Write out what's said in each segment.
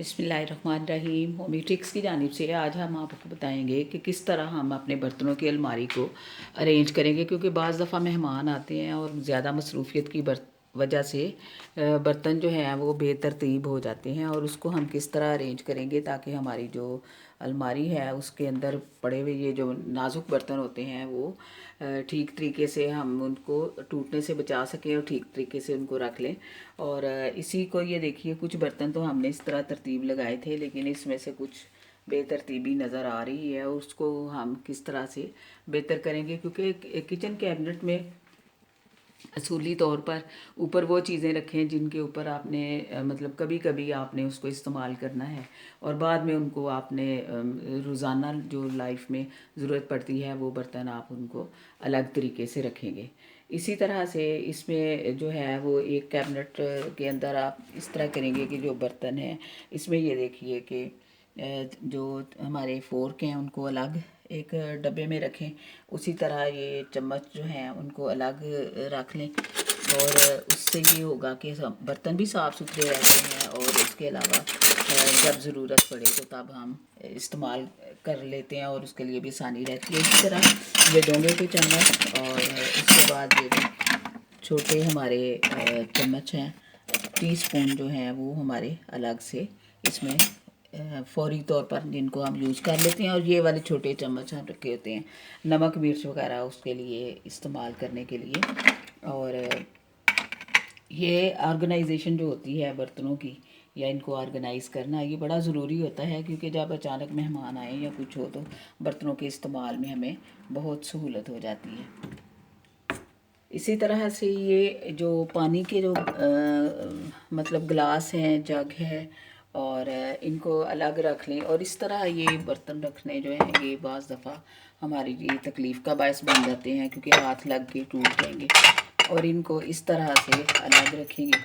बिस्मिल्लाहिर्रहमानिर्रहीम। होमी ट्रिक्स की जानिब से आज हम आपको बताएंगे कि किस तरह हम अपने बर्तनों की अलमारी को अरेंज करेंगे, क्योंकि बाज़ दफ़ा मेहमान आते हैं और ज़्यादा मसरूफ़ियत की वजह से बर्तन जो हैं वो बेतरतीब हो जाते हैं। और उसको हम किस तरह अरेंज करेंगे ताकि हमारी जो अलमारी है उसके अंदर पड़े हुए ये जो नाजुक बर्तन होते हैं वो ठीक तरीके से हम उनको टूटने से बचा सकें और ठीक तरीके से उनको रख लें। और इसी को ये देखिए, कुछ बर्तन तो हमने इस तरह तरतीब लगाए थे, लेकिन इसमें से कुछ बेतरतीबी नज़र आ रही है। उसको हम किस तरह से बेहतर करेंगे, क्योंकि किचन कैबिनेट में असूली तौर पर ऊपर वो चीज़ें रखें जिनके ऊपर आपने मतलब कभी कभी आपने उसको इस्तेमाल करना है और बाद में उनको आपने रोज़ाना जो लाइफ में ज़रूरत पड़ती है वो बर्तन आप उनको अलग तरीके से रखेंगे। इसी तरह से इसमें जो है वो एक कैबिनेट के अंदर आप इस तरह करेंगे कि जो बर्तन है इसमें ये देखिए कि जो हमारे फोर्क हैं उनको अलग एक डब्बे में रखें। उसी तरह ये चम्मच जो हैं उनको अलग रख लें, और उससे ये होगा कि बर्तन भी साफ़ सुथरे रहते हैं और इसके अलावा जब ज़रूरत पड़े तो तब हम इस्तेमाल कर लेते हैं और उसके लिए भी आसानी रहती है। इसी तरह ये डोंगे के चम्मच और उसके बाद ये छोटे हमारे चम्मच हैं, टीस्पून जो हैं वो हमारे अलग से इसमें फौरी तौर पर जिनको हम यूज़ कर लेते हैं। और ये वाले छोटे चम्मच हम रखे होते हैं नमक मिर्च वगैरह उसके लिए इस्तेमाल करने के लिए। और ये ऑर्गेनाइजेशन जो होती है बर्तनों की या इनको ऑर्गेनाइज़ करना ये बड़ा ज़रूरी होता है, क्योंकि जब अचानक मेहमान आए या कुछ हो तो बर्तनों के इस्तेमाल में हमें बहुत सहूलत हो जाती है। इसी तरह से ये जो पानी के जो मतलब गिलास हैं, जग है, और इनको अलग रख लें। और इस तरह ये बर्तन रखने जो हैं ये बाज़ दफ़ा हमारी ये तकलीफ़ का बायस बन जाते हैं, क्योंकि हाथ लग के टूट जाएंगे। और इनको इस तरह से अलग रखेंगे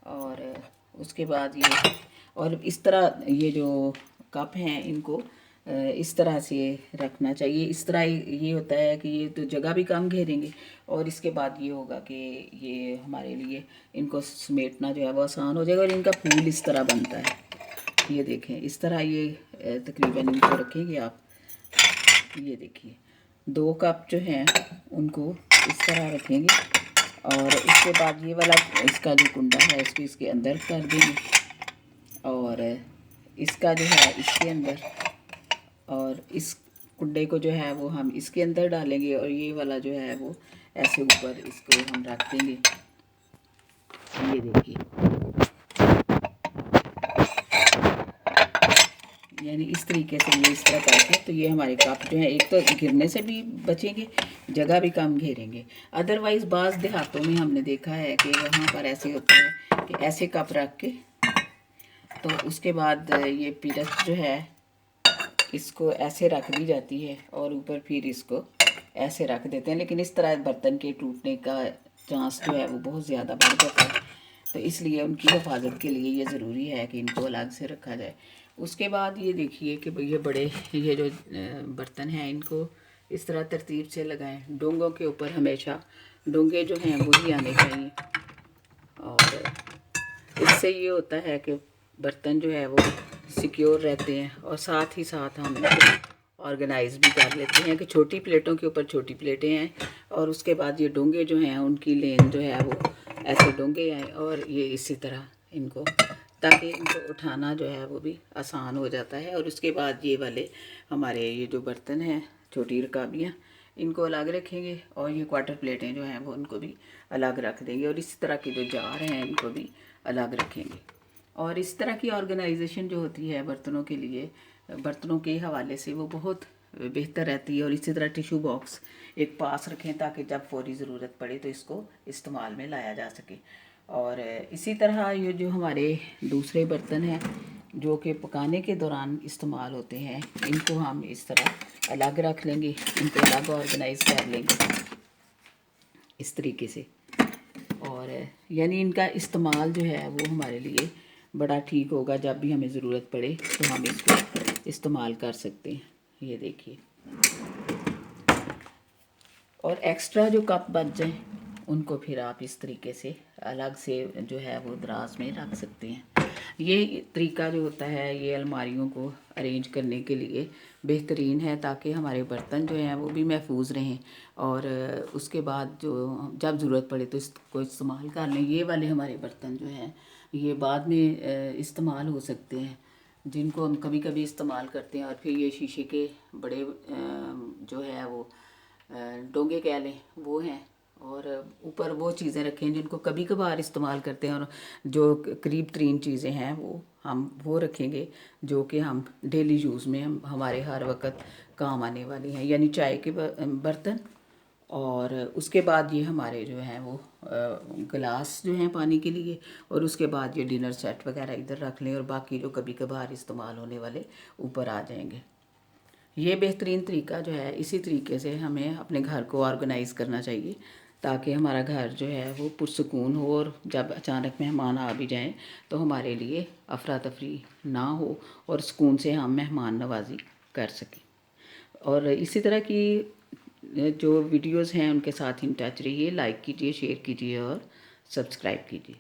और उसके बाद ये और इस तरह ये जो कप हैं इनको इस तरह से रखना चाहिए। इस तरह ये होता है कि ये तो जगह भी कम घेरेंगे और इसके बाद ये होगा कि ये हमारे लिए इनको समेटना जो है वो आसान हो जाएगा। और इनका फूल इस तरह बनता है, ये देखें इस तरह ये तकरीबन इनको रखेंगे आप। ये देखिए 2 कप जो हैं उनको इस तरह रखेंगे और इसके बाद ये वाला इसका जो कुंडा है इसको इसके अंदर कर देंगे और इसका जो है इसके अंदर, और इस कुंडे को जो है वो हम इसके अंदर डालेंगे और ये वाला जो है वो ऐसे ऊपर इसको हम रख देंगे। ये देखिए, यानी इस तरीके से ये इस तरह करके तो ये हमारे कप जो है एक तो गिरने से भी बचेंगे, जगह भी कम घेरेंगे। अदरवाइज़ बाज़ देहातों में हमने देखा है कि वहाँ पर ऐसे होता है कि ऐसे कप रख के तो उसके बाद ये पिरस जो है इसको ऐसे रख दी जाती है और ऊपर फिर इसको ऐसे रख देते हैं। लेकिन इस तरह बर्तन के टूटने का चांस जो है वो बहुत ज़्यादा बढ़ जाता है, तो इसलिए उनकी हिफाजत के लिए ये ज़रूरी है कि इनको अलग से रखा जाए। उसके बाद ये देखिए कि ये बड़े ये जो बर्तन हैं इनको इस तरह तरतीब से लगाएं। डोंगों के ऊपर हमेशा डोंगे जो हैं वही आने चाहिए, और इससे ये होता है कि बर्तन जो है वो सिक्योर रहते हैं और साथ ही साथ हम इनको ऑर्गेनाइज भी कर लेते हैं कि छोटी प्लेटों के ऊपर छोटी प्लेटें हैं और उसके बाद ये डोंगे जो हैं उनकी लेन जो है वो ऐसे डोंगे हैं और ये इसी तरह इनको, ताकि इनको उठाना जो है वो भी आसान हो जाता है। और उसके बाद ये वाले हमारे ये जो बर्तन हैं छोटी रकाबियाँ इनको अलग रखेंगे और ये क्वार्टर प्लेटें जो हैं वो उनको भी अलग रख देंगे और इसी तरह के जो जार हैं इनको भी अलग रखेंगे। और इस तरह की ऑर्गेनाइजेशन जो होती है बर्तनों के लिए, बर्तनों के हवाले से वो बहुत बेहतर रहती है। और इसी तरह टिशू बॉक्स एक पास रखें ताकि जब फौरी ज़रूरत पड़े तो इसको इस्तेमाल में लाया जा सके। और इसी तरह ये जो हमारे दूसरे बर्तन हैं जो कि पकाने के दौरान इस्तेमाल होते हैं इनको हम इस तरह अलग रख लेंगे, इनको अलग ऑर्गेनाइज कर लेंगे इस तरीके से। और यानी इनका इस्तेमाल जो है वो हमारे लिए बड़ा ठीक होगा, जब भी हमें ज़रूरत पड़े तो हम इसको इस्तेमाल कर सकते हैं। ये देखिए, और एक्स्ट्रा जो कप बच जाए उनको फिर आप इस तरीके से अलग से जो है वो दराज में रख सकते हैं। ये तरीका जो होता है ये अलमारियों को अरेंज करने के लिए बेहतरीन है, ताकि हमारे बर्तन जो हैं वो भी महफूज रहें और उसके बाद जो जब ज़रूरत पड़े तो इसको इस्तेमाल कर लें। ये वाले हमारे बर्तन जो हैं ये बाद में इस्तेमाल हो सकते हैं, जिनको हम कभी कभी इस्तेमाल करते हैं। और फिर ये शीशे के बड़े जो है वो डोंगे कह लें वो हैं, और ऊपर वो चीज़ें रखें जिनको कभी कभार इस्तेमाल करते हैं, और जो करीब तरीन चीज़ें हैं हम वो रखेंगे जो कि हम डेली यूज़ में हमारे हर वक्त काम आने वाली हैं, यानी चाय के बर्तन। और उसके बाद ये हमारे जो हैं वो गिलास जो हैं पानी के लिए, और उसके बाद ये डिनर सेट वगैरह इधर रख लें, और बाकी जो कभी कभार इस्तेमाल होने वाले ऊपर आ जाएंगे। ये बेहतरीन तरीका जो है, इसी तरीके से हमें अपने घर को ऑर्गेनाइज़ करना चाहिए, ताकि हमारा घर जो है वो पुरसकून हो, और जब अचानक मेहमान आ भी जाएं तो हमारे लिए अफरा तफरी ना हो और सुकून से हम मेहमान नवाजी कर सकें। और इसी तरह की जो वीडियोस हैं उनके साथ इन टच रहिए, लाइक कीजिए, शेयर कीजिए और सब्सक्राइब कीजिए।